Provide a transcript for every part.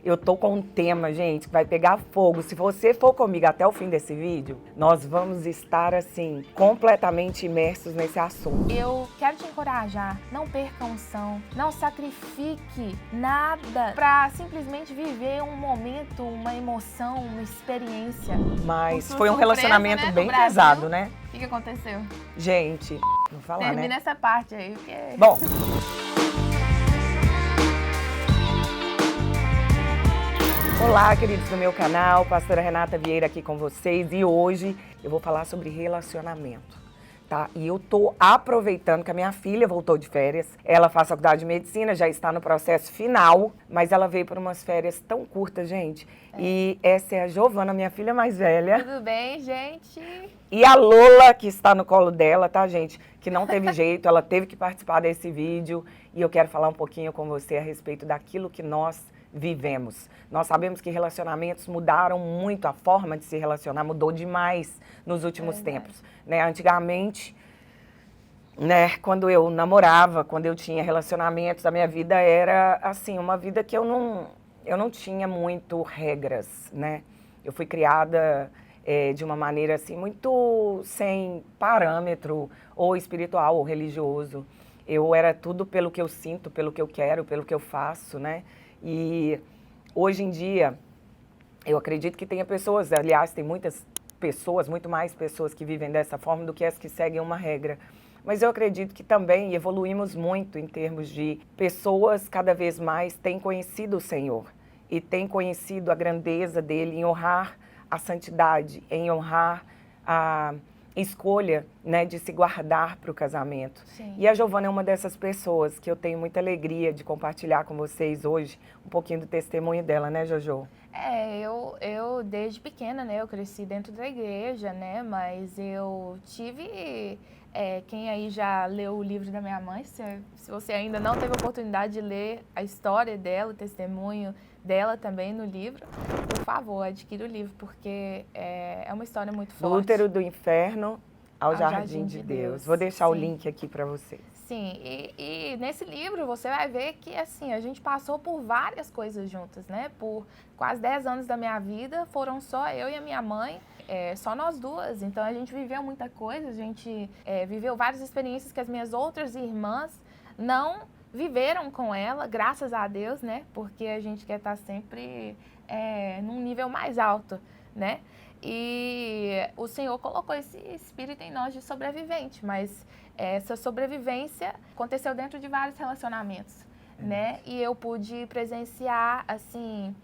Eu tô com um tema, gente, que vai pegar fogo. Se você for comigo até o fim desse vídeo, nós vamos estar, assim, completamente imersos nesse assunto. Eu quero te encorajar, não perca a unção, não sacrifique nada para simplesmente viver um momento, uma emoção, uma experiência. Mas Com foi um surpresa, relacionamento né, no bem Brasil. pesado, né? O que aconteceu? Gente, vou falar, Termina né? essa parte aí, porque... Bom, olá, queridos do meu canal, pastora Renata Vieira aqui com vocês e hoje eu vou falar sobre relacionamento, tá? E eu tô aproveitando que a minha filha voltou de férias, ela faz faculdade de medicina, já está no processo final, mas ela veio por umas férias tão curtas, gente. E essa é a Giovana, minha filha mais velha. Tudo bem, gente? E a Lola, que está no colo dela, tá, gente? Que não teve jeito, ela teve que participar desse vídeo. E eu quero falar um pouquinho com você a respeito daquilo que nós vivemos. Nós sabemos que relacionamentos mudaram muito, a forma de se relacionar mudou demais nos últimos tempos, né? Antigamente, né, quando eu namorava, quando eu tinha relacionamentos, a minha vida era, assim, uma vida que eu não tinha muito regras, né? Eu fui criada de uma maneira, assim, muito sem parâmetro, ou espiritual, ou religioso. Eu era tudo pelo que eu sinto, pelo que eu quero, pelo que eu faço, né? E hoje em dia, eu acredito que tenha pessoas, aliás, tem muitas pessoas, muito mais pessoas que vivem dessa forma do que as que seguem uma regra. Mas eu acredito que também evoluímos muito em termos de pessoas cada vez mais têm conhecido o Senhor e têm conhecido a grandeza dele em honrar a santidade, em honrar a escolha, né, de se guardar para o casamento. Sim. E a Giovana é uma dessas pessoas que eu tenho muita alegria de compartilhar com vocês hoje um pouquinho do testemunho dela, né, Jojo? Eu desde pequena, né, eu cresci dentro da igreja, né, mas eu tive, quem aí já leu o livro da minha mãe, se você ainda não teve a oportunidade de ler a história dela, o testemunho dela também no livro, por favor, adquira o livro, porque é uma história muito Do forte. útero do inferno ao jardim de Deus. Vou deixar o link aqui para vocês. Sim, e nesse livro você vai ver que, assim, a gente passou por várias coisas juntas, né? Por quase 10 anos da minha vida, foram só eu e a minha mãe, só nós duas. Então, a gente viveu muita coisa, a gente viveu várias experiências que as minhas outras irmãs não viveram com ela, graças a Deus, né? Porque a gente quer estar sempre num nível mais alto, né? E o Senhor colocou esse espírito em nós de sobrevivente, mas essa sobrevivência aconteceu dentro de vários relacionamentos, né? E eu pude presenciar, assim,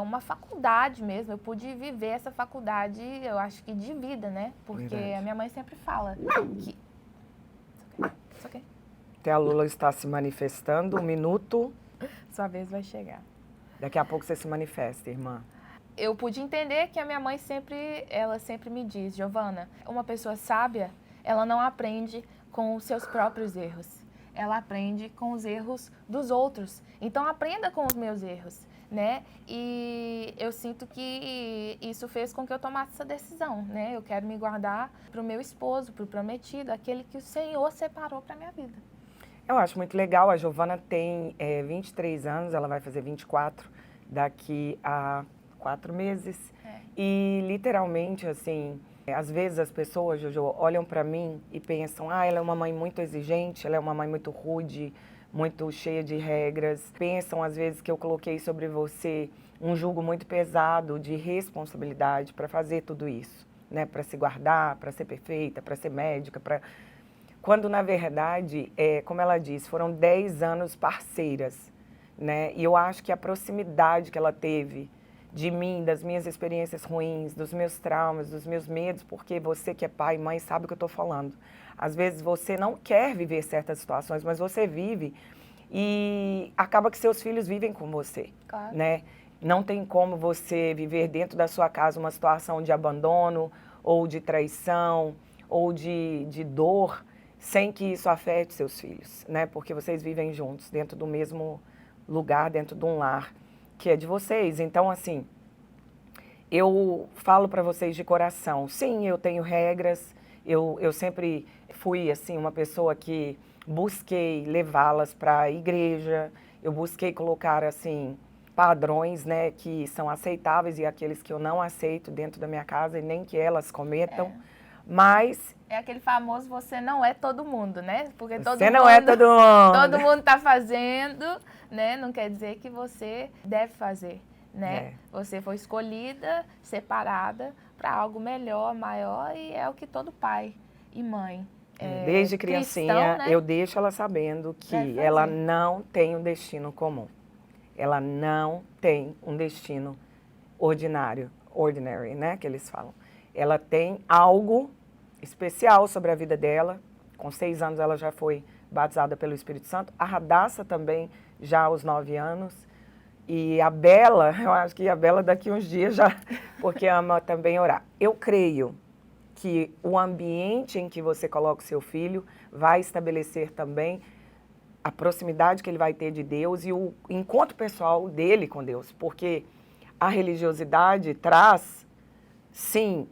uma faculdade mesmo, eu pude viver essa faculdade, eu acho que de vida, né? Porque Verdade. a minha mãe sempre fala que... Isso aqui. Até a Lula está se manifestando, 1 minuto. Sua vez vai chegar. Daqui a pouco você se manifesta, irmã. Eu pude entender que a minha mãe ela sempre me diz, Giovana, uma pessoa sábia, ela não aprende com os seus próprios erros. Ela aprende com os erros dos outros. Então, aprenda com os meus erros, né? E eu sinto que isso fez com que eu tomasse essa decisão, né? Eu quero me guardar para o meu esposo, para o prometido, aquele que o Senhor separou para a minha vida. Eu acho muito legal, a Giovana tem 23 anos, ela vai fazer 24 daqui a 4 meses. E literalmente, assim, às vezes as pessoas, Jojo, olham pra mim e pensam, ela é uma mãe muito exigente, ela é uma mãe muito rude, muito cheia de regras. Pensam, às vezes, que eu coloquei sobre você um jugo muito pesado de responsabilidade para fazer tudo isso, né? Para se guardar, para ser perfeita, para ser médica, para... Quando, na verdade, como ela disse, foram 10 anos parceiras, né? E eu acho que a proximidade que ela teve de mim, das minhas experiências ruins, dos meus traumas, dos meus medos, porque você que é pai e mãe sabe o que eu estou falando. Às vezes você não quer viver certas situações, mas você vive e acaba que seus filhos vivem com você, Claro. né? Não tem como você viver dentro da sua casa uma situação de abandono, ou de traição, ou de dor, sem que isso afete seus filhos, né? Porque vocês vivem juntos, dentro do mesmo lugar, dentro de um lar que é de vocês. Então, assim, eu falo para vocês de coração, sim, eu tenho regras, eu sempre fui, assim, uma pessoa que busquei levá-las para a igreja, eu busquei colocar, assim, padrões, né, que são aceitáveis e aqueles que eu não aceito dentro da minha casa e nem que elas cometam. Mas é aquele famoso você não é todo mundo, né? Porque você não é todo mundo. Todo mundo tá fazendo, né? Não quer dizer que você deve fazer, né? Você foi escolhida, separada para algo melhor, maior, e é o que todo pai e mãe desde criancinha, cristão, né? eu deixo ela sabendo que ela não tem um destino comum. Ela não tem um destino ordinary, né, que eles falam. Ela tem algo especial sobre a vida dela. Com 6 anos ela já foi batizada pelo Espírito Santo. A Radassa também, já aos 9 anos. E a Bela, eu acho que a Bela daqui uns dias já, porque ama também orar. Eu creio que o ambiente em que você coloca o seu filho vai estabelecer também a proximidade que ele vai ter de Deus e o encontro pessoal dele com Deus. Porque a religiosidade traz, sim,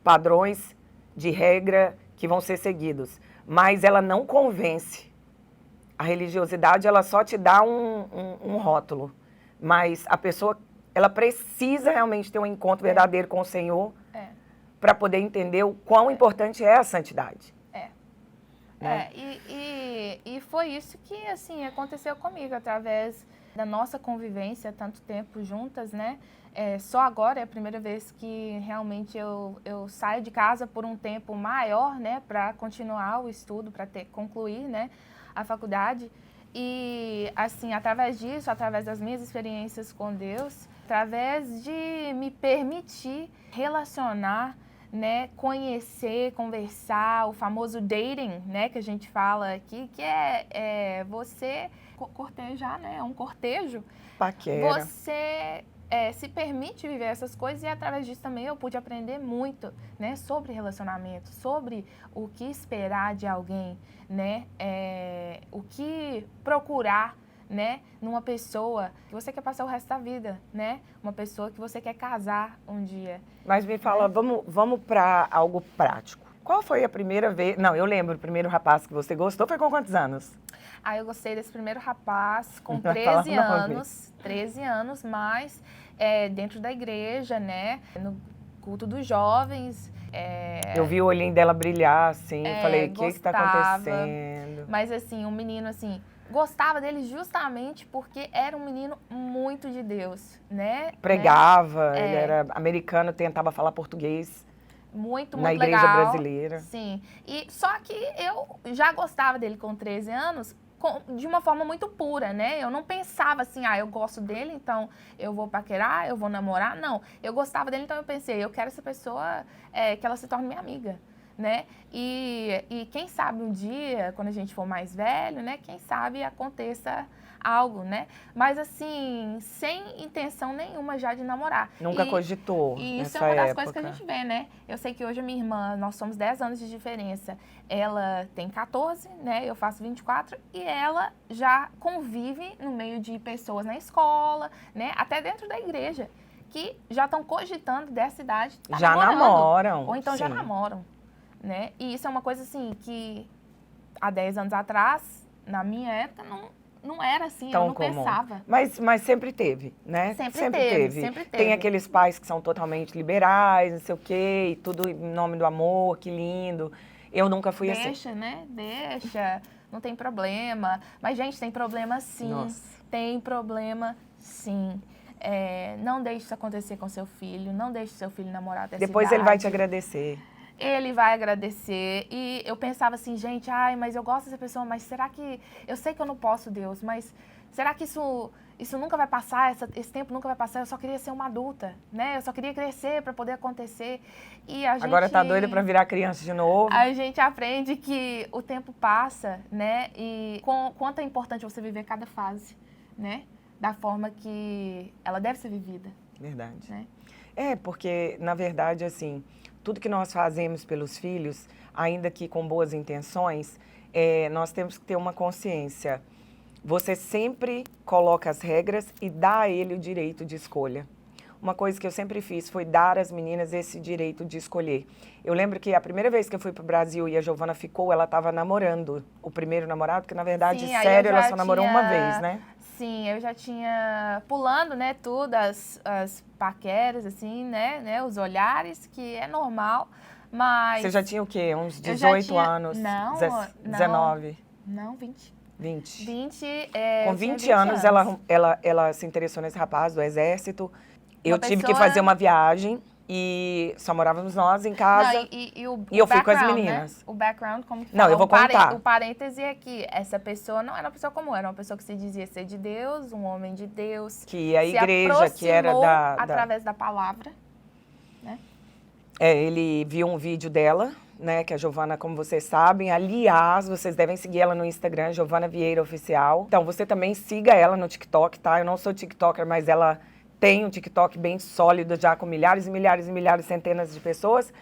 padrões de regra que vão ser seguidos, mas ela não convence. A religiosidade, ela só te dá um rótulo, mas a pessoa, ela precisa realmente ter um encontro verdadeiro com o Senhor para poder entender o quão importante é a santidade. Né? E foi isso que, assim, aconteceu comigo, através da nossa convivência, tanto tempo juntas, né? Só agora é a primeira vez que realmente eu saio de casa por um tempo maior, né? Para continuar o estudo, para concluir, né? A faculdade. E, assim, através disso, através das minhas experiências com Deus, através de me permitir relacionar, né, conhecer, conversar, o famoso dating, né, que a gente fala aqui, que é você cortejar, né, é um cortejo. Paquera. Você se permite viver essas coisas e através disso também eu pude aprender muito, né, sobre relacionamento, sobre o que esperar de alguém, né, o que procurar, né, numa pessoa que você quer passar o resto da vida, né, uma pessoa que você quer casar um dia. Mas me fala, vamos para algo prático. Qual foi a primeira vez? Não, eu lembro, o primeiro rapaz que você gostou foi com quantos anos? Eu gostei desse primeiro rapaz com 13 anos. 13 anos, mas dentro da igreja, né? No culto dos jovens. Eu vi o olhinho dela brilhar, assim, falei, o que está acontecendo? Mas, assim, um menino, assim, gostava dele justamente porque era um menino muito de Deus, né? Pregava, ele era americano, tentava falar português. Muito na igreja legal. Brasileira. Sim. Só que eu já gostava dele com 13 anos de uma forma muito pura, né? Eu não pensava assim, eu gosto dele, então eu vou paquerar, eu vou namorar. Não, eu gostava dele, então eu pensei, eu quero essa pessoa que ela se torne minha amiga, né? E quem sabe um dia, quando a gente for mais velho, né? Quem sabe aconteça algo, né? Mas assim, sem intenção nenhuma já de namorar. Nunca cogitou E isso nessa é uma das época. coisas que a gente vê, né? Eu sei que hoje a minha irmã, nós somos 10 anos de diferença. Ela tem 14, né? Eu faço 24 e ela já convive no meio de pessoas na escola, né? Até dentro da igreja, que já estão cogitando dessa idade. Já namoram. Ou então já namoram, né? E isso é uma coisa assim que há 10 anos atrás, na minha época, não era assim, eu não pensava. Mas sempre teve, né? Sempre teve. Tem aqueles pais que são totalmente liberais, não sei o quê, e tudo em nome do amor, que lindo. Eu nunca fui assim. Deixa, né? Deixa, não tem problema. Mas, gente, tem problema sim. Nossa. Tem problema sim. Não deixe isso acontecer com seu filho, não deixe seu filho namorar dessa Depois idade. ele vai te agradecer. Ele vai agradecer. E eu pensava assim, gente, mas eu gosto dessa pessoa, mas será que... Eu sei que eu não posso, Deus, mas será que isso nunca vai passar, esse tempo nunca vai passar? Eu só queria ser uma adulta, né? Eu só queria crescer para poder acontecer. E a gente... Agora tá doida para virar criança de novo. A gente aprende que o tempo passa, né? E quanto é importante você viver cada fase, né? Da forma que ela deve ser vivida. Verdade. Né? Porque, na verdade, assim... Tudo que nós fazemos pelos filhos, ainda que com boas intenções, nós temos que ter uma consciência. Você sempre coloca as regras e dá a ele o direito de escolha. Uma coisa que eu sempre fiz foi dar às meninas esse direito de escolher. Eu lembro que a primeira vez que eu fui para o Brasil e a Giovana ficou, ela estava namorando o primeiro namorado, porque na verdade, sério, ela só namorou uma vez, né? Sim, eu já tinha pulando, né, tudo, as paqueras, assim, né, os olhares, que é normal, mas... Você já tinha o quê? Uns eu já 18 tinha... anos? Não, 19? não, 20. 20. 20, Com eu tinha 20 anos, ela se interessou nesse rapaz do exército. Eu Uma tive que pessoa- fazer uma viagem e só morávamos nós em Não, casa. e o E eu fui com as background, meninas. né? O background, como que Não, fala? eu vou contar. O parêntese é que essa pessoa não era uma pessoa comum, era uma pessoa que se dizia ser de Deus, um homem de Deus. Que a se igreja, que era aproximou da... através da palavra. ele viu um vídeo dela, né, que a Giovana, como vocês sabem, aliás, vocês devem seguir ela no Instagram, Giovana Vieira Oficial. Então, você também siga ela no TikTok, tá? Eu não sou TikToker, mas ela tem um TikTok bem sólido, já com milhares e milhares e milhares, centenas de pessoas.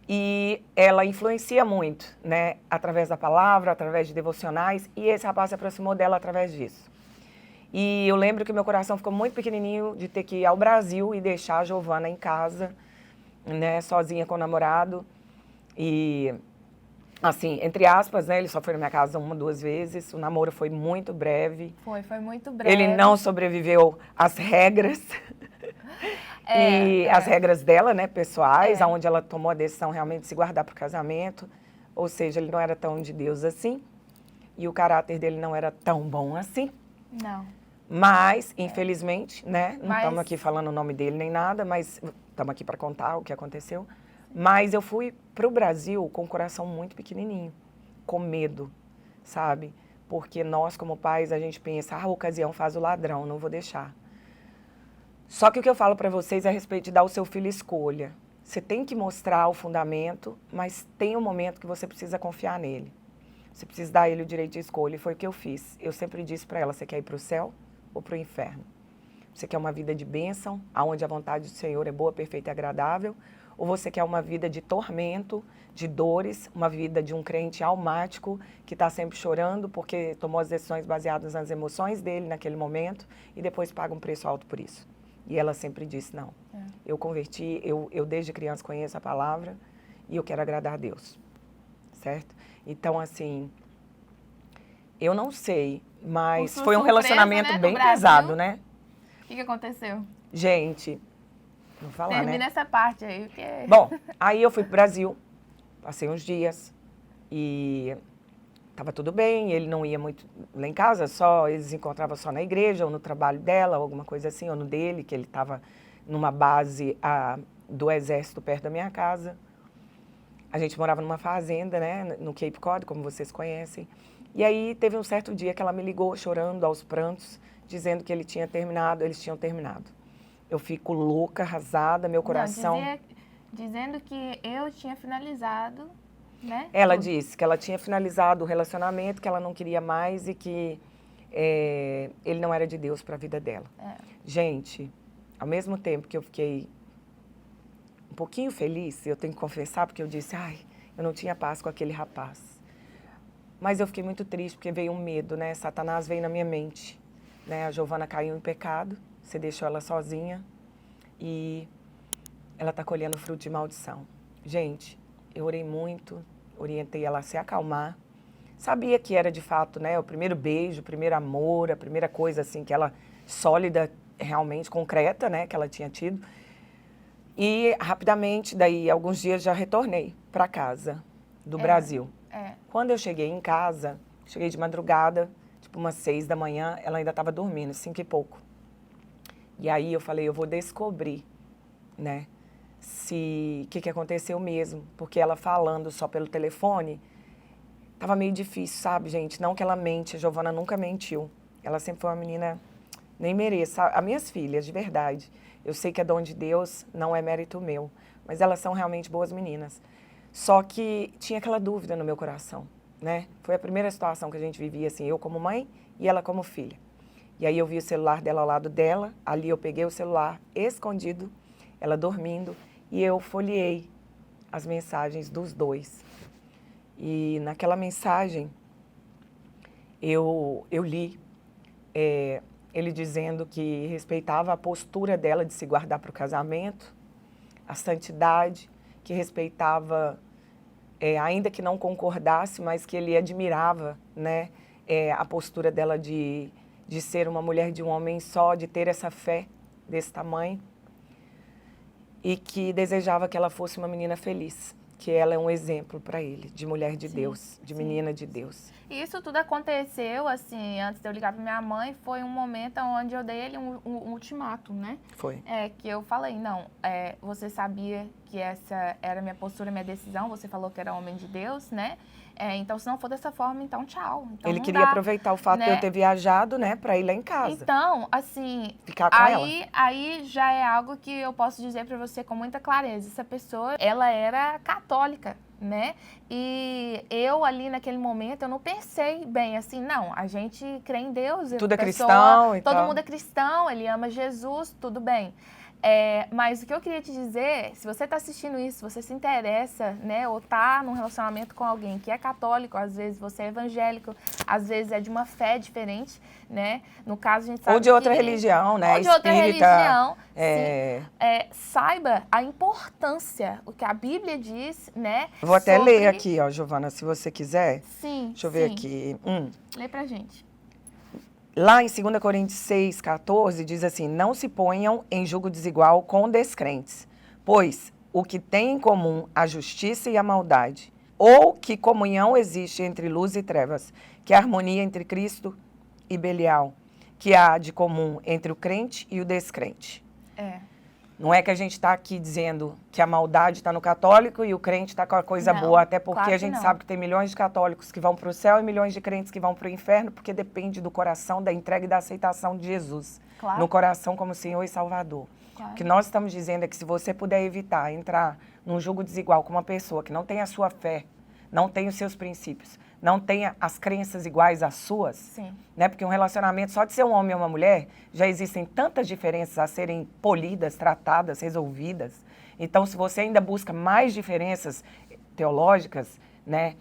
E ela influencia muito, né, através da palavra, através de devocionais, e esse rapaz se aproximou dela através disso. E eu lembro que meu coração ficou muito pequenininho de ter que ir ao Brasil e deixar a Giovana em casa, né, sozinha com o namorado. E, assim, entre aspas, né, ele só foi na minha casa 1, 2 vezes. O namoro foi muito breve. Foi muito breve. Ele não sobreviveu às regras. As regras dela, né, pessoais, onde ela tomou a decisão realmente de se guardar para o casamento. Ou seja, ele não era tão de Deus assim. E o caráter dele não era tão bom assim. Não. Mas, infelizmente, né, não Mas- estamos aqui falando o nome dele nem nada, mas estamos aqui para contar o que aconteceu. Mas eu fui para o Brasil com o coração muito pequenininho, com medo, sabe? Porque nós, como pais, a gente pensa, a ocasião faz o ladrão, não vou deixar. Só que o que eu falo para vocês é a respeito de dar ao seu filho escolha. Você tem que mostrar o fundamento, mas tem um momento que você precisa confiar nele. Você precisa dar a ele o direito de escolha, e foi o que eu fiz. Eu sempre disse para ela, você quer ir para o céu ou para o inferno? Você quer uma vida de bênção, onde a vontade do Senhor é boa, perfeita e agradável? Ou você quer uma vida de tormento, de dores, uma vida de um crente almático que está sempre chorando porque tomou as decisões baseadas nas emoções dele naquele momento e depois paga um preço alto por isso? E ela sempre disse, não, eu converti, eu desde criança conheço a palavra e eu quero agradar a Deus, certo? Então, assim, eu não sei, mas Por sua foi um surpresa, relacionamento né, no bem Brasil. pesado, né? O que aconteceu? Gente, vou falar, Termina né? essa parte aí, porque... Bom, aí eu fui pro Brasil, passei uns dias e tava tudo bem, ele não ia muito lá em casa, só eles se encontravam só na igreja ou no trabalho dela, alguma coisa assim, ou no dele, que ele estava numa base do exército perto da minha casa. A gente morava numa fazenda, né, no Cape Cod, como vocês conhecem. E aí teve um certo dia que ela me ligou chorando aos prantos, dizendo que eles tinham terminado. Eu fico louca, arrasada, meu coração... Não, dizendo que eu tinha finalizado, né? Ela tudo. disse que ela tinha finalizado o relacionamento, que ela não queria mais e que ele não era de Deus para a vida dela. Gente, ao mesmo tempo que eu fiquei um pouquinho feliz, eu tenho que confessar, porque eu disse, ai, eu não tinha paz com aquele rapaz. Mas eu fiquei muito triste, porque veio um medo, né? Satanás veio na minha mente, né? A Giovana caiu em pecado, você deixou ela sozinha e ela está colhendo fruto de maldição. Gente, eu orei muito, orientei ela a se acalmar. Sabia que era de fato, né, o primeiro beijo, o primeiro amor, a primeira coisa assim que ela sólida, realmente concreta, né, que ela tinha tido. E rapidamente, daí alguns dias já retornei para casa do Brasil. Quando eu cheguei em casa, cheguei de madrugada, tipo umas 6 da manhã, ela ainda estava dormindo, 5 e pouco. E aí eu falei, eu vou descobrir, né, o que aconteceu mesmo, porque ela falando só pelo telefone, tava meio difícil, sabe, gente? Não que ela mente, a Giovana nunca mentiu. Ela sempre foi uma menina, nem mereça. As minhas filhas, de verdade, eu sei que é dom de Deus, não é mérito meu, mas elas são realmente boas meninas. Só que tinha aquela dúvida no meu coração, né? Foi a primeira situação que a gente vivia, assim, eu como mãe e ela como filha. E aí eu vi o celular dela ao lado dela, ali eu peguei o celular escondido, ela dormindo, e eu folheei as mensagens dos dois. E naquela mensagem, eu li ele dizendo que respeitava a postura dela de se guardar para o casamento, a santidade, que respeitava, ainda que não concordasse, mas que ele admirava, né, a postura dela de de ser uma mulher de um homem só, de ter essa fé desse tamanho, e que desejava que ela fosse uma menina feliz, que ela é um exemplo para ele, de mulher de Deus, de menina de Deus. E isso tudo aconteceu, assim, antes de eu ligar para minha mãe, foi um momento onde eu dei ele um ultimato, né? Foi. Que eu falei, não, você sabia que essa era a minha postura, minha decisão, você falou que era homem de Deus, né? Então, se não for dessa forma, então tchau. Então, ele queria aproveitar o fato de eu ter viajado, né, para ir lá em casa. Então, assim, ficar com ela. Aí já é algo que eu posso dizer para você com muita clareza. Essa pessoa, ela era católica, né? E eu ali naquele momento, eu não pensei bem assim, não, a gente crê em Deus. Tudo é cristão. Todo mundo é cristão, ele ama Jesus, tudo bem. Mas o que eu queria te dizer, se você está assistindo isso, se você se interessa, né, ou está num relacionamento com alguém que é católico, às vezes você é evangélico, às vezes é de uma fé diferente, né? No caso, a gente sabe ou de outra religião, né? Ou de outra religião. Saiba a importância, o que a Bíblia diz, né? Vou até ler aqui, ó, Giovana, se você quiser. Sim. Deixa eu ver aqui. Lê pra gente. Lá em 2 Coríntios 6,14, diz assim, não se ponham em julgo desigual com descrentes, pois o que tem em comum a justiça e a maldade, ou que comunhão existe entre luz e trevas, que harmonia entre Cristo e Belial, que há de comum entre o crente e o descrente. Não é que a gente está aqui dizendo que a maldade está no católico e o crente está com a coisa boa, até porque claro a gente sabe que tem milhões de católicos que vão para o céu e milhões de crentes que vão para o inferno, porque depende do coração, da entrega e da aceitação de Jesus, no coração como Senhor e Salvador. O que nós estamos dizendo é que se você puder evitar entrar num julgo desigual com uma pessoa que não tem a sua fé, não tem os seus princípios, não tenha as crenças iguais às suas, né? Porque um relacionamento, só de ser um homem e uma mulher, já existem tantas diferenças a serem polidas, tratadas, resolvidas. Então, se você ainda busca mais diferenças teológicas, né,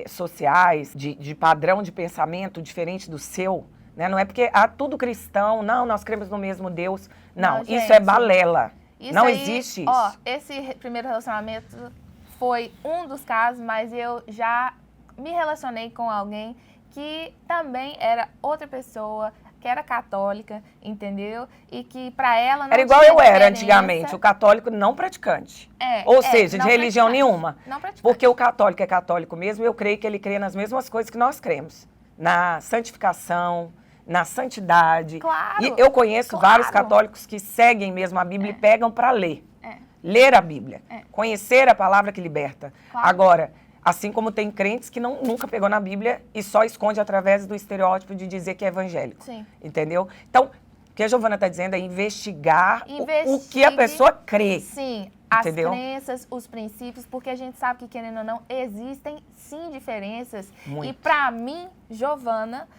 sociais, de padrão de pensamento diferente do seu, né? Não é porque tudo cristão, não, nós cremos no mesmo Deus. Não, gente, isso é balela. Não existe isso. Ó, esse primeiro relacionamento foi um dos casos, mas eu já me relacionei com alguém que também era outra pessoa, que era católica, entendeu? E que para ela não era igual tinha eu era antigamente, o católico não praticante. Ou seja, de religião nenhuma. Não praticante. Porque o católico é católico mesmo, eu creio que ele crê nas mesmas coisas que nós cremos. Na santificação, na santidade. Claro. E eu conheço vários católicos que seguem mesmo a Bíblia e pegam para ler. Ler a Bíblia. Conhecer a palavra que liberta. Agora, assim como tem crentes que nunca pegou na Bíblia e só esconde através do estereótipo de dizer que é evangélico. Entendeu? Então, o que a Giovana está dizendo é investigar o que a pessoa crê. Sim, as crenças, os princípios, porque a gente sabe que, querendo ou não, existem sim diferenças. Muito. E para mim, Giovana,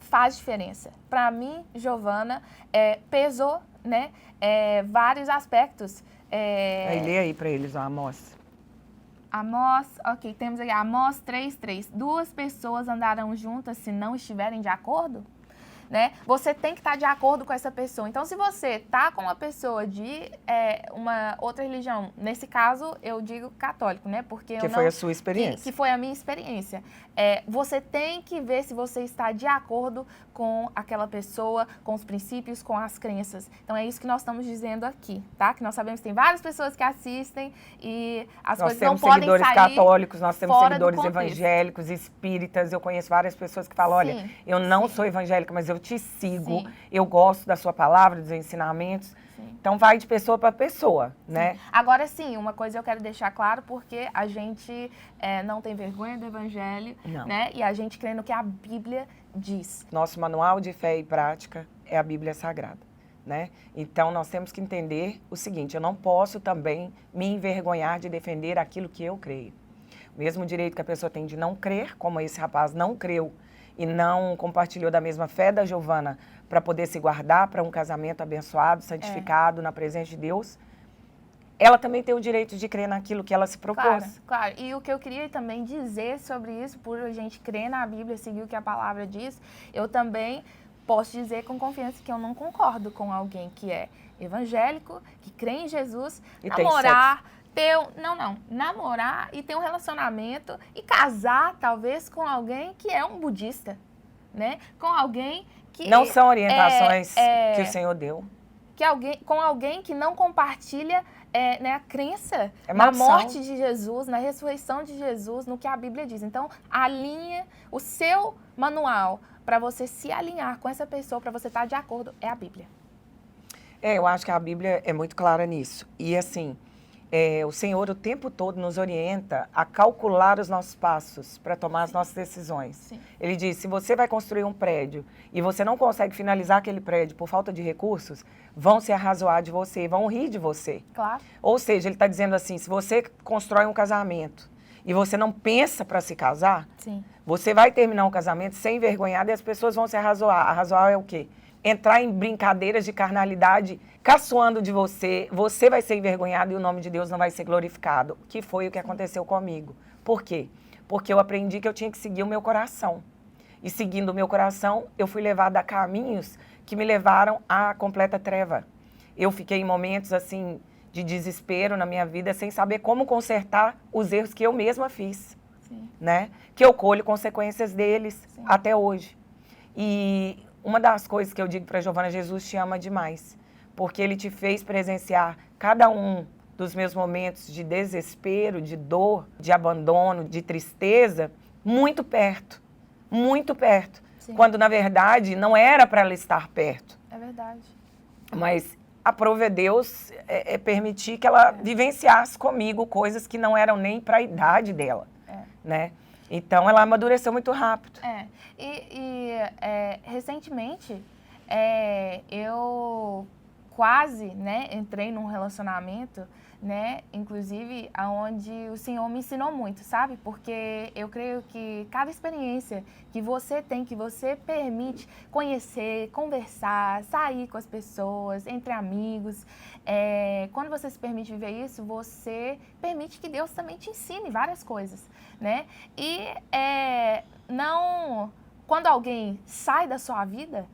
faz diferença. Para mim, Giovana, pesou, né, vários aspectos. Aí lê aí para eles, ó, Amós. Amós, ok, temos aqui Amós 3:3. 2 pessoas andarão juntas se não estiverem de acordo? Né? Você tem que estar de acordo com essa pessoa. Então, se você está com uma pessoa de uma outra religião, nesse caso, eu digo católico, né? Porque foi a sua experiência. Que foi a minha experiência. Você tem que ver se você está de acordo com aquela pessoa, com os princípios, com as crenças. Então, é isso que nós estamos dizendo aqui, tá? Que nós sabemos que tem várias pessoas que assistem e as coisas não podem sair. Nós temos seguidores católicos, nós temos seguidores contexto. Evangélicos, espíritas. Eu conheço várias pessoas que falam, olha, eu não sou evangélica, mas eu te sigo, eu gosto da sua palavra, dos ensinamentos. Então, vai de pessoa para pessoa, né? Agora, sim, uma coisa eu quero deixar claro, porque a gente não tem vergonha do evangelho, né? E a gente crê no que a Bíblia diz. Nosso manual de fé e prática é a Bíblia Sagrada, né? Então, nós temos que entender o seguinte, eu não posso também me envergonhar de defender aquilo que eu creio. O mesmo direito que a pessoa tem de não crer, como esse rapaz não creu e não compartilhou da mesma fé da Giovana para poder se guardar para um casamento abençoado, santificado, na presença de Deus, ela também tem o direito de crer naquilo que ela se propôs. Claro. E o que eu queria também dizer sobre isso, por a gente crer na Bíblia, seguir o que a palavra diz, eu também posso dizer com confiança que eu não concordo com alguém que é evangélico, que crê em Jesus, e namorar, namorar e ter um relacionamento e casar, talvez, com alguém que é um budista. né? Com alguém que... Não são orientações que o Senhor deu. Com alguém que não compartilha né, a crença na maldição. morte de Jesus, na ressurreição de Jesus, no que a Bíblia diz. Então, alinha o seu manual para você se alinhar com essa pessoa, para você estar de acordo, é a Bíblia. Eu acho que a Bíblia é muito clara nisso. E assim, o Senhor o tempo todo nos orienta a calcular os nossos passos para tomar as nossas decisões. Sim. Ele diz, se você vai construir um prédio e você não consegue finalizar aquele prédio por falta de recursos, vão se arrazoar de você, vão rir de você. Claro. Ou seja, ele está dizendo assim, se você constrói um casamento e você não pensa para se casar, Sim. você vai terminar um casamento sem envergonhado e as pessoas vão se arrazoar. Arrazoar é o quê? Entrar em brincadeiras de carnalidade, caçoando de você, você vai ser envergonhado e o nome de Deus não vai ser glorificado, que foi o que aconteceu comigo. Por quê? Porque eu aprendi que eu tinha que seguir o meu coração. E seguindo o meu coração, eu fui levada a caminhos que me levaram à completa treva. Eu fiquei em momentos, assim, de desespero na minha vida, sem saber como consertar os erros que eu mesma fiz, né? Que eu colho consequências deles até hoje. E uma das coisas que eu digo para Giovana, Jesus te ama demais, porque ele te fez presenciar cada um dos meus momentos de desespero, de dor, de abandono, de tristeza, muito perto, muito perto. Sim. Quando, na verdade, não era para ela estar perto. É verdade. Mas aprove a Deus permitir que ela vivenciasse comigo coisas que não eram nem para a idade dela, né? Então, ela amadureceu muito rápido. Recentemente, eu quase, né, entrei num relacionamento, né, inclusive, onde o Senhor me ensinou muito, sabe? Porque eu creio que cada experiência que você tem, que você permite conhecer, conversar, sair com as pessoas, entre amigos, quando você se permite viver isso, você permite que Deus também te ensine várias coisas, né? E quando alguém sai da sua vida,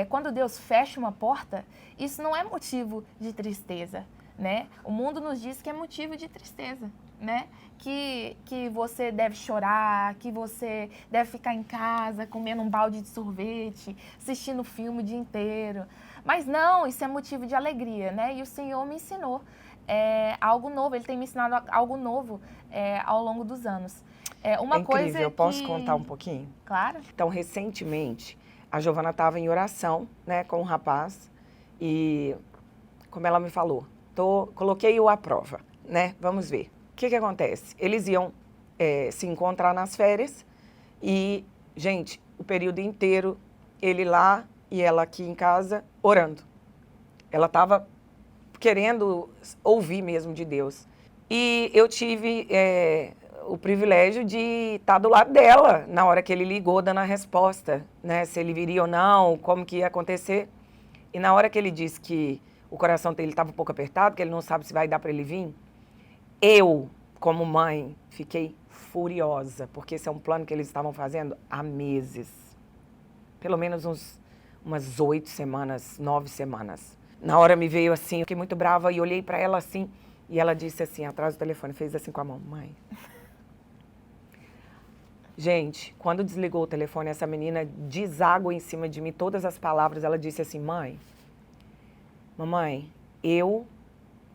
quando Deus fecha uma porta, isso não é motivo de tristeza, né? O mundo nos diz que é motivo de tristeza, né? Que você deve chorar, que você deve ficar em casa comendo um balde de sorvete, assistindo filme o dia inteiro. Mas não, isso é motivo de alegria, né? E o Senhor me ensinou algo novo, Ele tem me ensinado algo novo ao longo dos anos. Uma incrível, coisa eu posso contar um pouquinho? Claro. Então, recentemente, a Giovana estava em oração, né, com um rapaz e, como ela me falou, coloquei-o à prova, né, vamos ver. O que acontece? Eles iam se encontrar nas férias e, gente, o período inteiro, ele lá e ela aqui em casa, orando. Ela estava querendo ouvir mesmo de Deus. E eu tive o privilégio de estar do lado dela na hora que ele ligou dando a resposta, né? Se ele viria ou não, como que ia acontecer. E na hora que ele disse que o coração dele estava um pouco apertado, que ele não sabe se vai dar para ele vir, eu, como mãe, fiquei furiosa, porque esse é um plano que eles estavam fazendo há meses. Pelo menos umas 8 semanas, 9 semanas. Na hora me veio assim, eu fiquei muito brava e olhei para ela assim, e ela disse assim, atrás do telefone, fez assim com a mão, mãe. Gente, quando desligou o telefone, essa menina deságua em cima de mim todas as palavras. Ela disse assim, mamãe, eu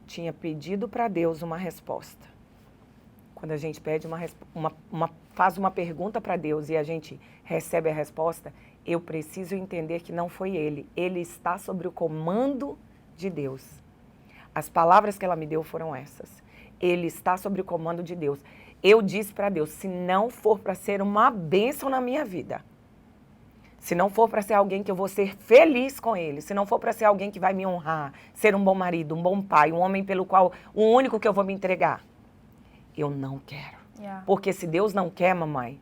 tinha pedido para Deus uma resposta. Quando a gente pede faz uma pergunta para Deus e a gente recebe a resposta, eu preciso entender que não foi Ele. Ele está sob o comando de Deus. As palavras que ela me deu foram essas. Ele está sob o comando de Deus. Eu disse para Deus, se não for para ser uma bênção na minha vida, se não for para ser alguém que eu vou ser feliz com ele, se não for para ser alguém que vai me honrar, ser um bom marido, um bom pai, um homem pelo qual, o único que eu vou me entregar, eu não quero. Yeah. Porque se Deus não quer, mamãe,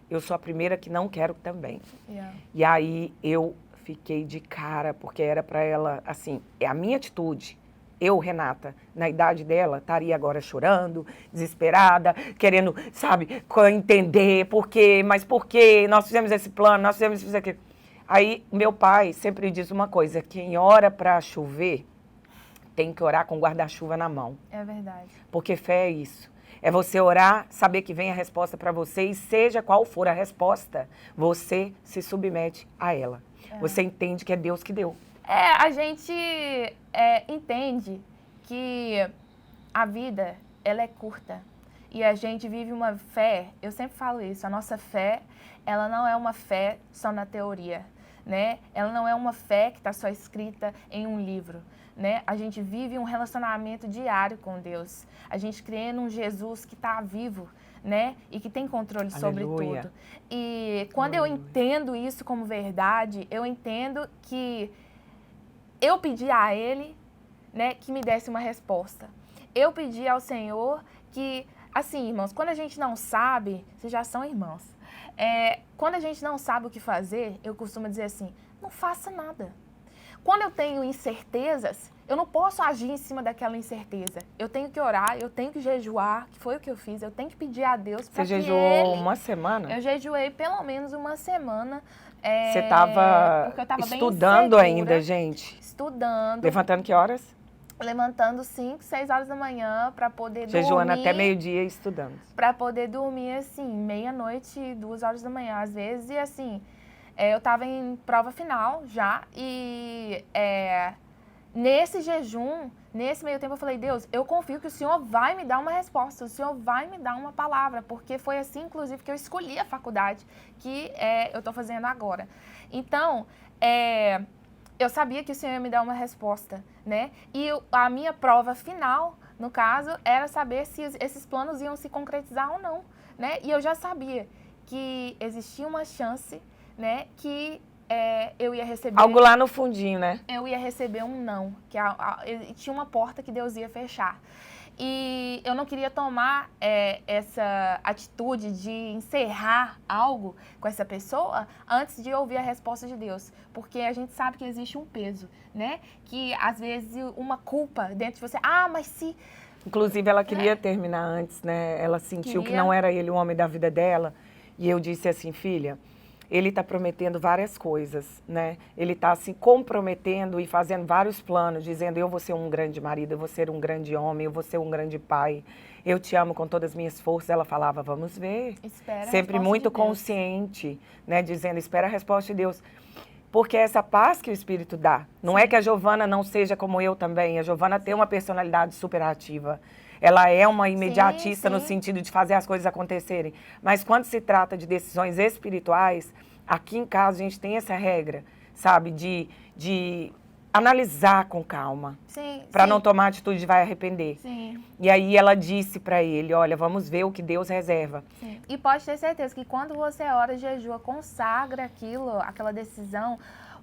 eu sou a primeira que não quero também. Yeah. E aí eu fiquei de cara, porque era para ela, assim, é a minha atitude. Eu, Renata, na idade dela, estaria agora chorando, desesperada, querendo, sabe, entender por quê, mas por quê, nós fizemos esse plano, nós fizemos isso aqui. Aí, meu pai sempre diz uma coisa, quem ora para chover, tem que orar com guarda-chuva na mão. É verdade. Porque fé é isso. É você orar, saber que vem a resposta para você e seja qual for a resposta, você se submete a ela. Você entende que é Deus que deu. A gente entende que a vida, ela é curta. E a gente vive uma fé, eu sempre falo isso, a nossa fé, ela não é uma fé só na teoria, né? Ela não é uma fé que está só escrita em um livro, né? A gente vive um relacionamento diário com Deus. A gente crê num Jesus que está vivo, né? E que tem controle sobre tudo. E quando eu entendo isso como verdade, eu entendo que eu pedi a Ele, né, que me desse uma resposta. Eu pedi ao Senhor que, assim, irmãos, quando a gente não sabe, vocês já são irmãos, quando a gente não sabe o que fazer, eu costumo dizer assim, não faça nada. Quando eu tenho incertezas, eu não posso agir em cima daquela incerteza. Eu tenho que orar, eu tenho que jejuar, que foi o que eu fiz, eu tenho que pedir a Deus para que Ele... Você jejuou uma semana? Eu jejuei pelo menos uma semana. Você estava estudando ainda, gente? Estudando. Levantando que horas? Levantando 5, 6 horas da manhã para poder jejuando dormir. Até meio-dia e estudando. Para poder dormir, assim, meia-noite, 2 horas da manhã, às vezes. E, assim, eu estava em prova final já. E nesse jejum, nesse meio tempo, eu falei, Deus, eu confio que o Senhor vai me dar uma resposta. O Senhor vai me dar uma palavra. Porque foi assim, inclusive, que eu escolhi a faculdade que eu estou fazendo agora. Então, eu sabia que o Senhor ia me dar uma resposta, né? E a minha prova final, no caso, era saber se esses planos iam se concretizar ou não, né? E eu já sabia que existia uma chance, né, que eu ia receber... Algo lá no fundinho, né? Eu ia receber um não, que tinha uma porta que Deus ia fechar. E eu não queria tomar essa atitude de encerrar algo com essa pessoa antes de ouvir a resposta de Deus. Porque a gente sabe que existe um peso, né? Que às vezes uma culpa dentro de você. Ah, mas se... Inclusive ela queria terminar antes, né? Ela sentiu que não era ele o homem da vida dela. E eu disse assim, filha... Ele está prometendo várias coisas, né? Ele está se comprometendo e fazendo vários planos, dizendo, eu vou ser um grande marido, eu vou ser um grande homem, eu vou ser um grande pai, eu te amo com todas as minhas forças. Ela falava, vamos ver. Espera sempre muito consciente, né? Dizendo, espera a resposta de Deus. Porque é essa paz que o Espírito dá. Não é que a Giovana não seja como eu também. A Giovana tem uma personalidade super ativa. Ela é uma imediatista no sentido de fazer as coisas acontecerem. Mas quando se trata de decisões espirituais, aqui em casa a gente tem essa regra, sabe? De analisar com calma. Para não tomar atitude e vai arrepender. E aí ela disse para ele, olha, vamos ver o que Deus reserva. E pode ter certeza que quando você ora, jejua, consagra aquela decisão...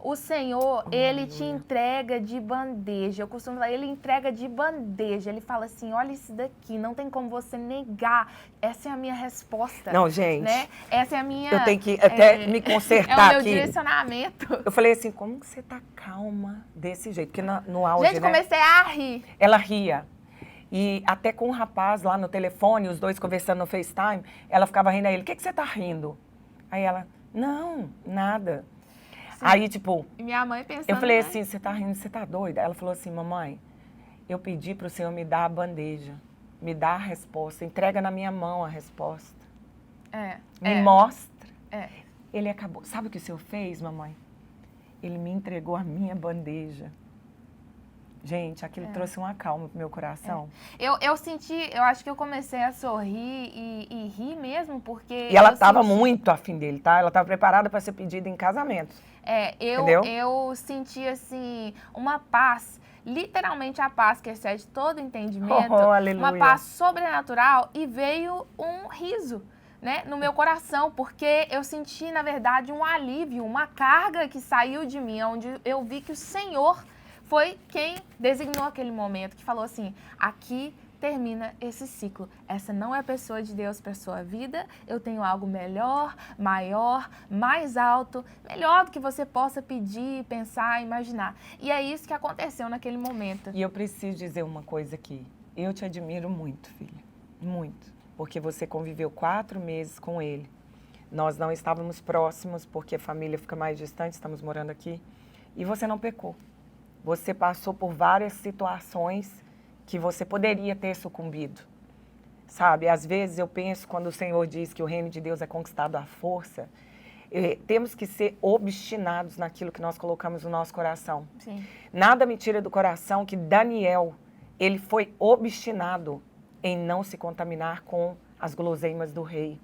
O Senhor, Ele te entrega de bandeja. Eu costumo falar, Ele entrega de bandeja. Ele fala assim, olha isso daqui, não tem como você negar. Essa é a minha resposta. Não, gente. Né? Essa é a minha... Eu tenho que até me consertar aqui. É o meu direcionamento. Eu falei assim, como que você tá calma desse jeito? Porque no auge, gente, comecei a rir. Ela ria. E até com um rapaz lá no telefone, os dois conversando no FaceTime, ela ficava rindo a ele. O que você tá rindo? Aí ela, não, nada. Aí, tipo, e minha mãe pensando, eu falei assim, você tá rindo, você tá doida? Ela falou assim, mamãe, eu pedi pro Senhor me dar a bandeja, me dar a resposta, entrega na minha mão a resposta. Me mostra. Ele acabou. Sabe o que o Senhor fez, mamãe? Ele me entregou a minha bandeja. Gente, aquilo trouxe uma calma pro meu coração. Eu senti, eu acho que eu comecei a sorrir e rir mesmo, porque... E ela estava muito afim dele, tá? Ela estava preparada para ser pedida em casamento. Eu senti, assim, uma paz, literalmente a paz que excede todo entendimento, uma paz sobrenatural, e veio um riso, né, no meu coração, porque eu senti, na verdade, um alívio, uma carga que saiu de mim, onde eu vi que o Senhor foi quem designou aquele momento, que falou assim, aqui termina esse ciclo. Essa não é a pessoa de Deus para a sua vida, eu tenho algo melhor, maior, mais alto, melhor do que você possa pedir, pensar, imaginar. E é isso que aconteceu naquele momento. E eu preciso dizer uma coisa aqui, eu te admiro muito, filha, muito, porque você conviveu 4 meses com ele. Nós não estávamos próximos, porque a família fica mais distante, estamos morando aqui, e você não pecou. Você passou por várias situações que você poderia ter sucumbido, sabe? Às vezes eu penso, quando o Senhor diz que o reino de Deus é conquistado à força, temos que ser obstinados naquilo que nós colocamos no nosso coração. Sim. Nada me tira do coração que Daniel, ele foi obstinado em não se contaminar com as guloseimas do rei.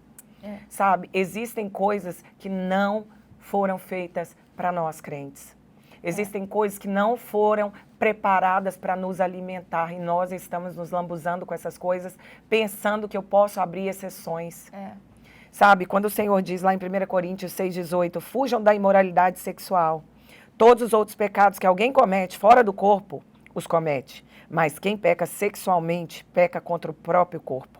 Sabe? Existem coisas que não foram feitas para nós crentes. Existem coisas que não foram preparadas para nos alimentar e nós estamos nos lambuzando com essas coisas, pensando que eu posso abrir exceções. Sabe, quando o Senhor diz lá em 1 Coríntios 6,18, fujam da imoralidade sexual. Todos os outros pecados que alguém comete fora do corpo, os comete. Mas quem peca sexualmente, peca contra o próprio corpo.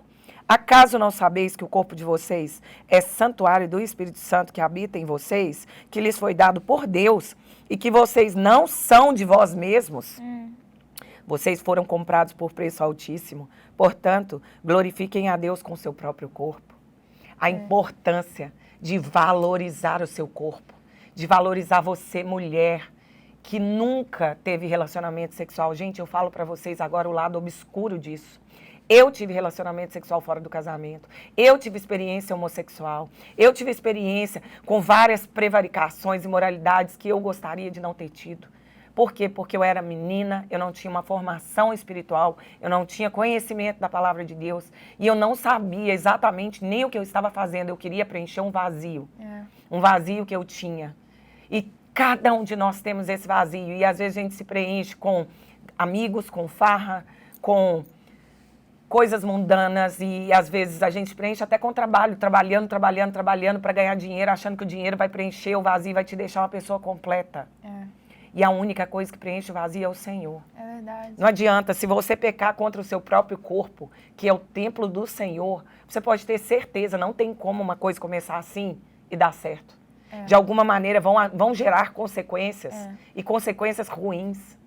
Acaso não sabeis que o corpo de vocês é santuário do Espírito Santo que habita em vocês, que lhes foi dado por Deus, e que vocês não são de vós mesmos? Vocês foram comprados por preço altíssimo. Portanto, glorifiquem a Deus com o seu próprio corpo. A importância de valorizar o seu corpo, de valorizar você, mulher, que nunca teve relacionamento sexual. Gente, eu falo para vocês agora o lado obscuro disso. Eu tive relacionamento sexual fora do casamento. Eu tive experiência homossexual. Eu tive experiência com várias prevaricações e imoralidades que eu gostaria de não ter tido. Por quê? Porque eu era menina, eu não tinha uma formação espiritual, eu não tinha conhecimento da palavra de Deus e eu não sabia exatamente nem o que eu estava fazendo. Eu queria preencher um vazio. Um vazio que eu tinha. E cada um de nós temos esse vazio. E às vezes a gente se preenche com amigos, com farra, com coisas mundanas e às vezes a gente preenche até com trabalho, trabalhando para ganhar dinheiro, achando que o dinheiro vai preencher o vazio, vai te deixar uma pessoa completa. E a única coisa que preenche o vazio é o Senhor. É verdade. Não adianta, se você pecar contra o seu próprio corpo, que é o templo do Senhor, você pode ter certeza, não tem como uma coisa começar assim e dar certo. De alguma maneira vão gerar consequências e consequências ruins.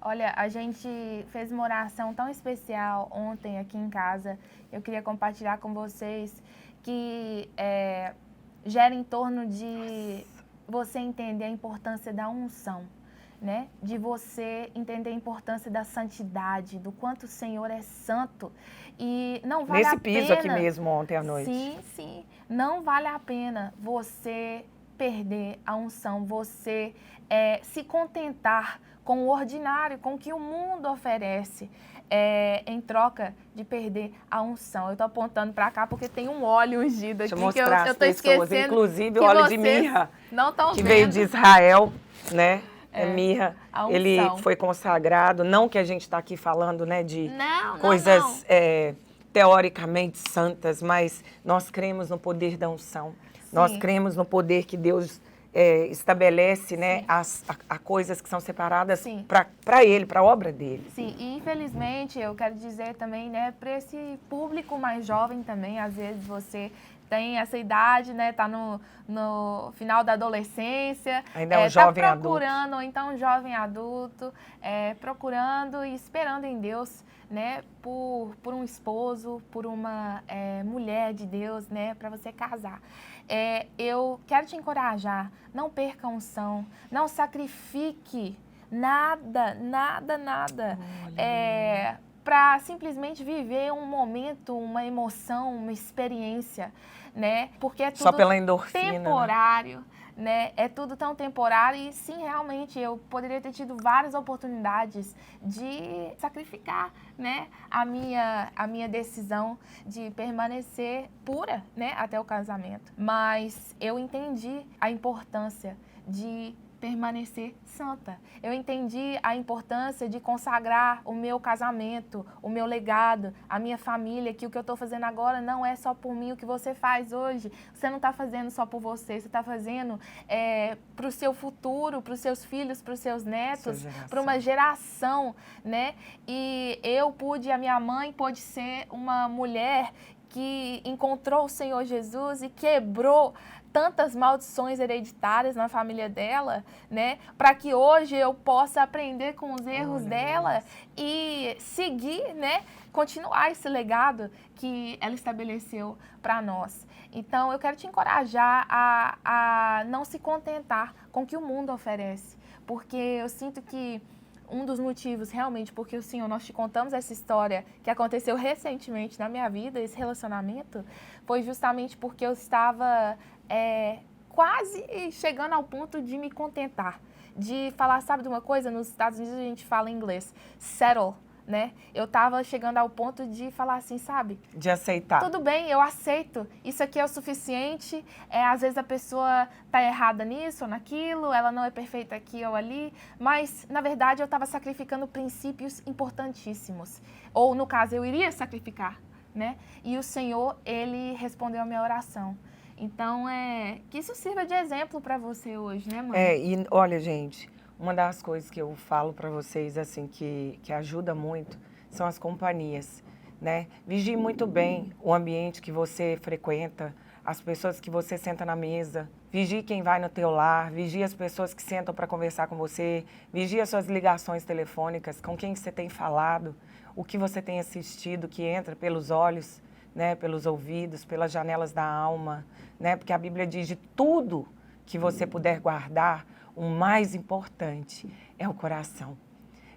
Olha, a gente fez uma oração tão especial ontem aqui em casa. Eu queria compartilhar com vocês que gera em torno de você entender a importância da unção, né? De você entender a importância da santidade, do quanto o Senhor é santo. E não vale a pena... Nesse piso aqui mesmo ontem à noite. Sim, sim. Não vale a pena você perder a unção, você se contentar com o ordinário, com o que o mundo oferece, em troca de perder a unção. Eu estou apontando para cá porque tem um óleo ungido aqui que eu estou esquecendo. Inclusive o óleo de mirra, que vendo. veio de Israel, né? Mirra, ele foi consagrado. Não que a gente está aqui falando, né, de coisas teoricamente santas, mas nós cremos no poder da unção. Sim. Nós cremos no poder que Deus estabelece, né, as coisas que são separadas para Ele, para a obra dele. Sim, e infelizmente eu quero dizer também, né, para esse público mais jovem também, às vezes você tem essa idade, né, tá no final da adolescência, ainda é um jovem tá procurando, adulto. Ou então um jovem adulto, procurando e esperando em Deus, né, por um esposo, por uma mulher de Deus, né, para você casar. Eu quero te encorajar, não perca a unção, não sacrifique nada, para simplesmente viver um momento, uma emoção, uma experiência, né? Porque é tudo só pela endorfina, temporário, né? É tudo tão temporário e sim, realmente, eu poderia ter tido várias oportunidades de sacrificar, né? A minha decisão de permanecer pura, né? Até o casamento. Mas eu entendi a importância de permanecer santa. Eu entendi a importância de consagrar o meu casamento, o meu legado, a minha família, que o que eu estou fazendo agora não é só por mim. O que você faz hoje, você não está fazendo só por você, você está fazendo para o seu futuro, para os seus filhos, para os seus netos, para uma geração, né? E a minha mãe pôde ser uma mulher que encontrou o Senhor Jesus e quebrou tantas maldições hereditárias na família dela, né? Para que hoje eu possa aprender com os erros dela e seguir, né? Continuar esse legado que ela estabeleceu para nós. Então, eu quero te encorajar a não se contentar com o que o mundo oferece, porque eu sinto que um dos motivos realmente porque o Senhor, nós te contamos essa história que aconteceu recentemente na minha vida, esse relacionamento, foi justamente porque eu estava quase chegando ao ponto de me contentar, de falar, sabe de uma coisa? Nos Estados Unidos a gente fala em inglês, settle, né? Eu estava chegando ao ponto de falar assim, sabe? De aceitar. Tudo bem, eu aceito. Isso aqui é o suficiente. Às vezes a pessoa está errada nisso ou naquilo, ela não é perfeita aqui ou ali, mas, na verdade, eu estava sacrificando princípios importantíssimos. Ou, no caso, eu iria sacrificar, né? E o Senhor, Ele respondeu a minha oração. Então, que isso sirva de exemplo para você hoje, né, mãe? E olha, gente, uma das coisas que eu falo para vocês, assim, que ajuda muito, são as companhias, né? Vigie muito bem o ambiente que você frequenta, as pessoas que você senta na mesa. Vigie quem vai no teu lar, vigie as pessoas que sentam para conversar com você, vigie as suas ligações telefônicas, com quem você tem falado, o que você tem assistido, que entra pelos olhos, né, pelos ouvidos, pelas janelas da alma, né? Porque a Bíblia diz de tudo que você puder guardar, o mais importante é o coração.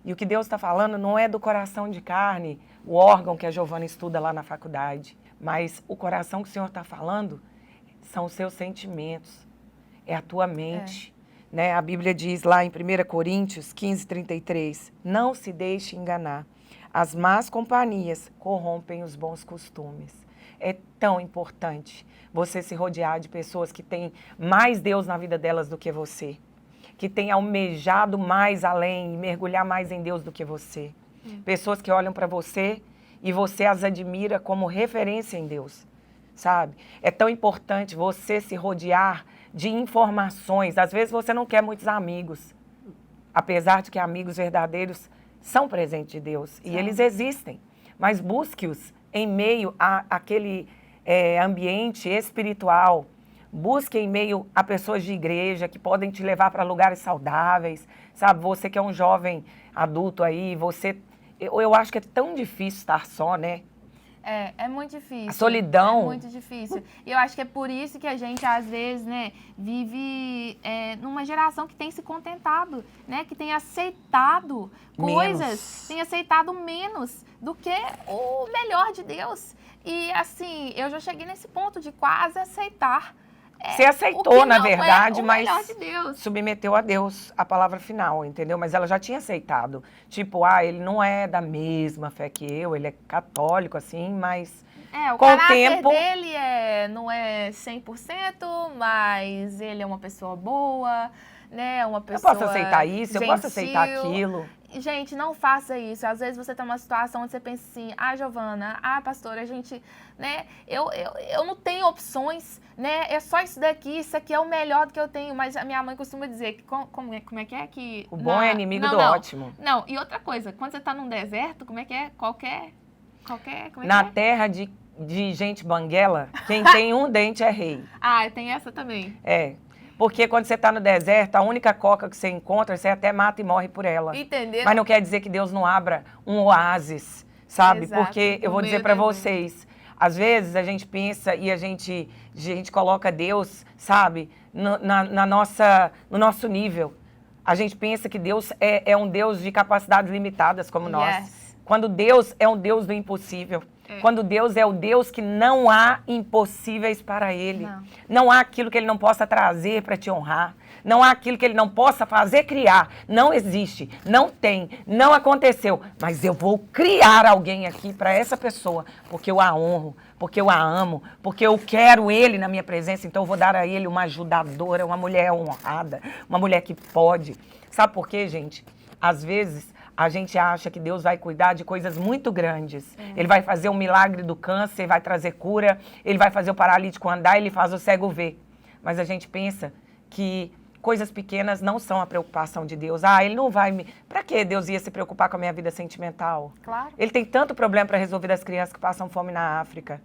E o que Deus está falando não é do coração de carne, o órgão que a Giovana estuda lá na faculdade, mas o coração que o Senhor está falando são os seus sentimentos, é a tua mente. Né? A Bíblia diz lá em 1 Coríntios 15:33, não se deixe enganar, as más companhias corrompem os bons costumes. É tão importante você se rodear de pessoas que têm mais Deus na vida delas do que você, que têm almejado mais além e mergulhar mais em Deus do que você. Pessoas que olham para você e você as admira como referência em Deus, sabe? É tão importante você se rodear de informações. Às vezes você não quer muitos amigos, apesar de que amigos verdadeiros são presentes de Deus e eles existem, mas busque-os em meio àquele ambiente espiritual. Busque em meio a pessoas de igreja que podem te levar para lugares saudáveis, sabe? Você que é um jovem adulto aí, eu acho que é tão difícil estar só, né? É muito difícil. A solidão. É muito difícil. E eu acho que é por isso que a gente, às vezes, né, vive numa geração que tem se contentado, né? Que tem aceitado coisas, tem aceitado menos do que o melhor de Deus. E, assim, eu já cheguei nesse ponto de quase aceitar. Você aceitou, na verdade, mas de Deus. Submeteu a Deus a palavra final, entendeu? Mas ela já tinha aceitado. Tipo, ele não é da mesma fé que eu, ele é católico, assim, mas o com o caráter tempo dele não é 100%, mas ele é uma pessoa boa, né? Uma pessoa eu posso aceitar isso, gentil. eu posso aceitar aquilo. Gente, não faça isso. Às vezes você tá numa situação onde você pensa assim, Giovana, pastora, a gente, né, eu não tenho opções, né, é só isso daqui, isso aqui é o melhor do que eu tenho, mas a minha mãe costuma dizer que, como é que é que... O bom é inimigo do ótimo. Não, e outra coisa, quando você tá num deserto, como é que é? Qualquer como é Na que é? terra de gente banguela, quem tem um dente é rei. Tem essa também. Porque quando você está no deserto, a única coca que você encontra, você até mata e morre por ela. Entendeu? Mas não quer dizer que Deus não abra um oásis, sabe? Exato. Porque eu vou dizer para vocês, às vezes a gente pensa e a gente coloca Deus, sabe, no nosso nível. A gente pensa que Deus é um Deus de capacidades limitadas como nós. Quando Deus é um Deus do impossível. Quando Deus é o Deus que não há impossíveis para Ele. Não há aquilo que Ele não possa trazer para te honrar. Não há aquilo que Ele não possa fazer criar. Não existe, não tem, não aconteceu. Mas eu vou criar alguém aqui para essa pessoa, porque eu a honro, porque eu a amo, porque eu quero Ele na minha presença. Então eu vou dar a Ele uma ajudadora, uma mulher honrada, uma mulher que pode. Sabe por quê, gente? Às vezes a gente acha que Deus vai cuidar de coisas muito grandes. Ele vai fazer um milagre do câncer, vai trazer cura, ele vai fazer o paralítico andar, ele faz o cego ver. Mas a gente pensa que coisas pequenas não são a preocupação de Deus. Ele não vai me... Para que Deus ia se preocupar com a minha vida sentimental? Claro. Ele tem tanto problema para resolver das crianças que passam fome na África.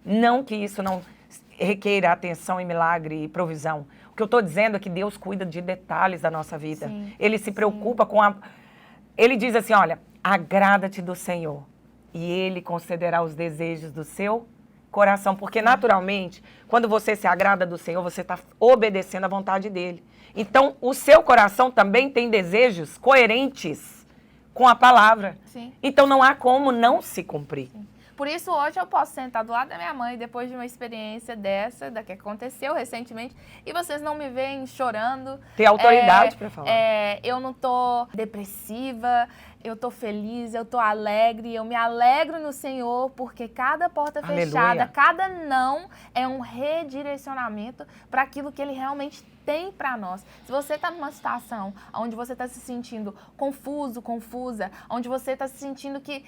Não que isso não requeira atenção e milagre e provisão. O que eu estou dizendo é que Deus cuida de detalhes da nossa vida. Ele se preocupa com a... Ele diz assim, olha, agrada-te do Senhor e Ele concederá os desejos do seu coração, porque naturalmente, quando você se agrada do Senhor, você está obedecendo à vontade dele. Então, o seu coração também tem desejos coerentes com a palavra. Sim. Então, não há como não se cumprir. Sim. Por isso, hoje eu posso sentar do lado da minha mãe, depois de uma experiência dessa, da que aconteceu recentemente, e vocês não me veem chorando. Ter autoridade para falar. Eu não tô depressiva, eu tô feliz, eu tô alegre, eu me alegro no Senhor, porque cada porta fechada, cada não é um redirecionamento para aquilo que Ele realmente tem para nós. Se você está numa situação onde você está se sentindo confuso, confusa, onde você está sentindo que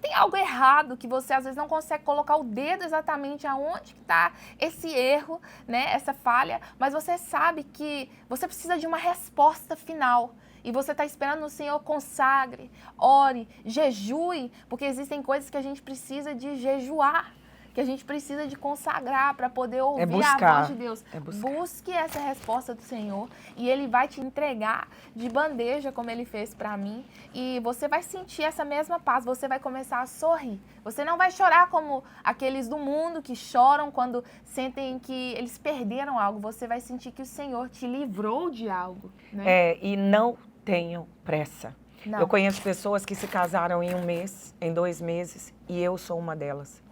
tem algo errado, que você às vezes não consegue colocar o dedo exatamente aonde está esse erro, né, essa falha, mas você sabe que você precisa de uma resposta final. E você está esperando no Senhor, consagre, ore, jejue, porque existem coisas que a gente precisa de jejuar, que a gente precisa de consagrar para poder ouvir a voz de Deus. Busque essa resposta do Senhor e Ele vai te entregar de bandeja, como Ele fez para mim. E você vai sentir essa mesma paz, você vai começar a sorrir. Você não vai chorar como aqueles do mundo que choram quando sentem que eles perderam algo. Você vai sentir que o Senhor te livrou de algo. Né? E não tenham pressa. Não. Eu conheço pessoas que se casaram em 1 mês, em 2 meses, e eu sou uma delas.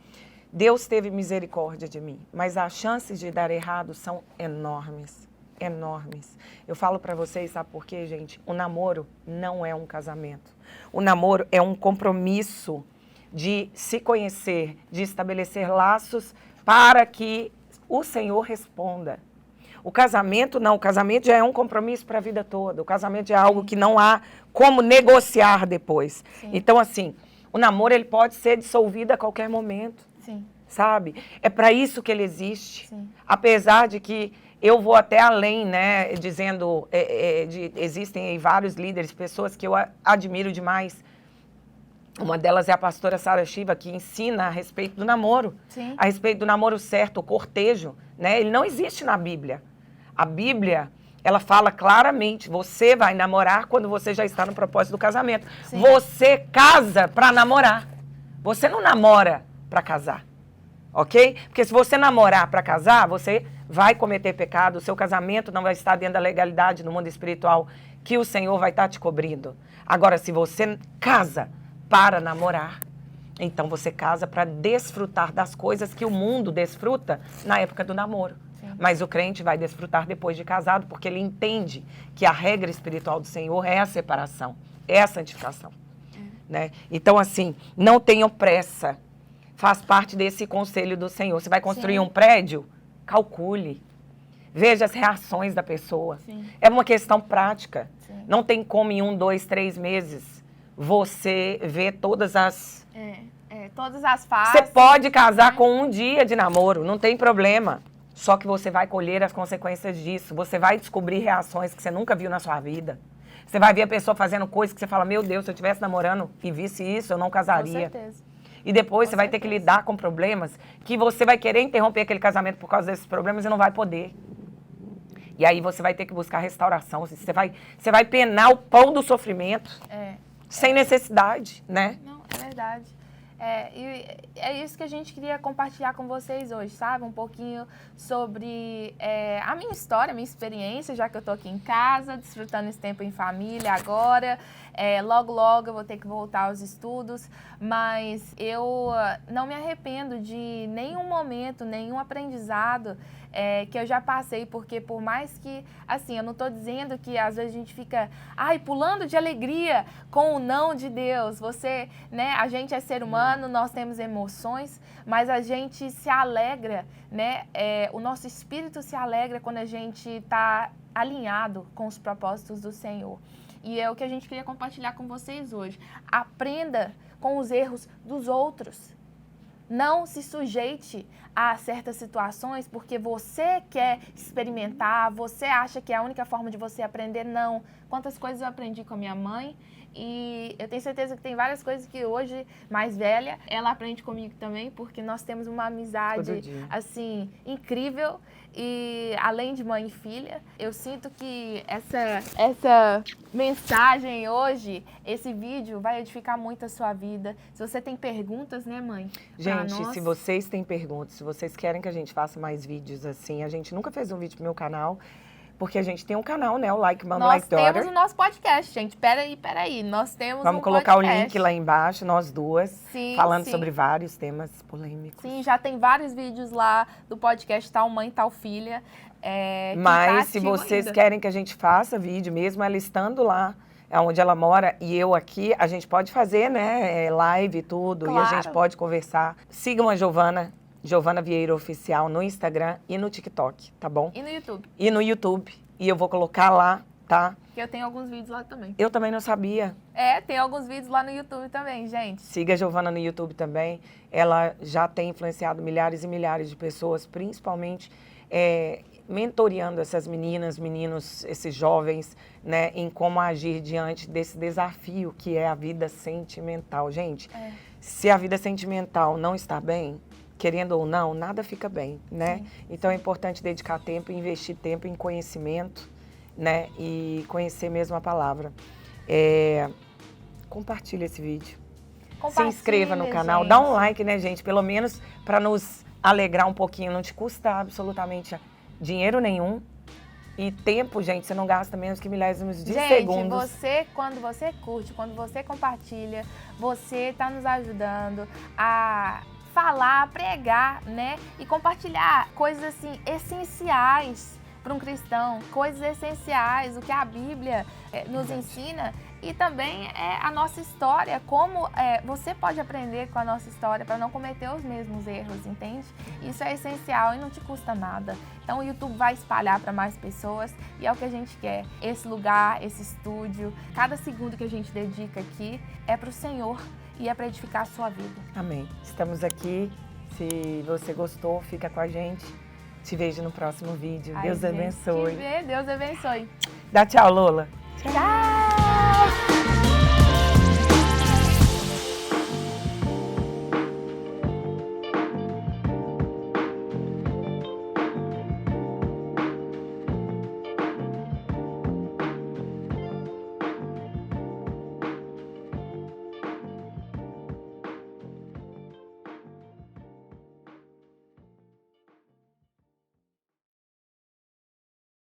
Deus teve misericórdia de mim, mas as chances de dar errado são enormes, enormes. Eu falo para vocês, sabe por quê, gente? O namoro não é um casamento. O namoro é um compromisso de se conhecer, de estabelecer laços para que o Senhor responda. O casamento não, o casamento já é um compromisso para a vida toda. O casamento já é algo que não há como negociar depois. Sim. Então, assim, o namoro ele pode ser dissolvido a qualquer momento. Sim. Sabe? É para isso que ele existe. Sim. Apesar de que eu vou até além, né, dizendo, existem aí vários líderes, pessoas que eu admiro demais. Uma delas é a pastora Sara Shiva, que ensina a respeito do namoro. Sim. A respeito do namoro certo, o cortejo, né? Ele não existe na Bíblia. A Bíblia, ela fala claramente, você vai namorar quando você já está no propósito do casamento. Sim. Você casa para namorar. Você não namora para casar, ok? Porque se você namorar para casar, você vai cometer pecado, o seu casamento não vai estar dentro da legalidade no mundo espiritual que o Senhor vai estar te cobrindo. Agora, se você casa para namorar, então você casa para desfrutar das coisas que o mundo desfruta na época do namoro. Sim. Mas o crente vai desfrutar depois de casado, porque ele entende que a regra espiritual do Senhor é a separação, é a santificação. Né? Então, assim, não tenham pressa. Faz parte desse conselho do Senhor. Você vai construir Sim. um prédio? Calcule. Veja as reações da pessoa. Sim. É uma questão prática. Sim. Não tem como em 1, 2, 3 meses você ver todas as... todas as fases. Você pode casar com 1 dia de namoro, não tem problema. Só que você vai colher as consequências disso. Você vai descobrir reações que você nunca viu na sua vida. Você vai ver a pessoa fazendo coisas que você fala, meu Deus, se eu estivesse namorando e visse isso, eu não casaria. Com certeza. E depois você vai ter que lidar com problemas que você vai querer interromper aquele casamento por causa desses problemas e não vai poder. E aí você vai ter que buscar restauração. Você vai penar o pão do sofrimento sem necessidade, né? Não, é verdade. E é isso que a gente queria compartilhar com vocês hoje, sabe? Um pouquinho sobre a minha história, a minha experiência, já que eu tô aqui em casa, desfrutando esse tempo em família agora. Logo, logo eu vou ter que voltar aos estudos, mas eu não me arrependo de nenhum momento, nenhum aprendizado que eu já passei, porque por mais que, assim, eu não estou dizendo que às vezes a gente fica, pulando de alegria com o não de Deus. Você, né, a gente é ser humano, nós temos emoções, mas a gente se alegra, né, o nosso espírito se alegra quando a gente está alinhado com os propósitos do Senhor. E é o que a gente queria compartilhar com vocês hoje. Aprenda com os erros dos outros. Não se sujeite a certas situações porque você quer experimentar, você acha que é a única forma de você aprender. Não. Quantas coisas eu aprendi com a minha mãe E eu tenho certeza que tem várias coisas que hoje, mais velha, ela aprende comigo também, porque nós temos uma amizade, assim, incrível. E além de mãe e filha, eu sinto que essa mensagem hoje, esse vídeo vai edificar muito a sua vida. Se você tem perguntas, né, mãe? Gente, se vocês têm perguntas, se vocês querem que a gente faça mais vídeos assim, a gente nunca fez um vídeo pro meu canal, porque a gente tem um canal, né, o Like Mom, Like Daughter. Nós temos o nosso podcast, gente. Peraí. Nós temos Vamos um colocar podcast. o link lá embaixo, nós duas, sim, falando sim. sobre vários temas polêmicos. Sim, já tem vários vídeos lá do podcast Tal Mãe, Tal Filha. Mas se vocês querem que a gente faça vídeo, mesmo ela estando lá, onde ela mora, e eu aqui, a gente pode fazer, né, live e tudo, claro. E a gente pode conversar. Sigam a Giovana Vieira Oficial no Instagram e no TikTok, tá bom? E no YouTube. E no YouTube. E eu vou colocar lá, tá? Que eu tenho alguns vídeos lá também. Eu também não sabia. Tem alguns vídeos lá no YouTube também, gente. Siga a Giovana no YouTube também. Ela já tem influenciado milhares e milhares de pessoas, principalmente mentoreando essas meninas, meninos, esses jovens, né, em como agir diante desse desafio que é a vida sentimental. Gente, se a vida sentimental não está bem, querendo ou não, nada fica bem, né? Sim. Então é importante dedicar tempo, investir tempo em conhecimento, né? E conhecer mesmo a palavra. Compartilha esse vídeo. Se inscreva no canal, dá um like, né, gente? Pelo menos para nos alegrar um pouquinho. Não te custa absolutamente dinheiro nenhum. E tempo, gente, você não gasta menos que milésimos de segundos. Quando você curte, quando você compartilha, você está nos ajudando a falar, pregar, né? E compartilhar coisas assim essenciais para um cristão, coisas essenciais, o que a Bíblia nos ensina. E também a nossa história, como você pode aprender com a nossa história para não cometer os mesmos erros, entende? Isso é essencial e não te custa nada. Então o YouTube vai espalhar para mais pessoas e é o que a gente quer. Esse lugar, esse estúdio, cada segundo que a gente dedica aqui é para o Senhor e é para edificar a sua vida. Amém. Estamos aqui. Se você gostou, fica com a gente. Te vejo no próximo vídeo. Deus abençoe. Deus abençoe. Dá tchau, Lola. Tchau!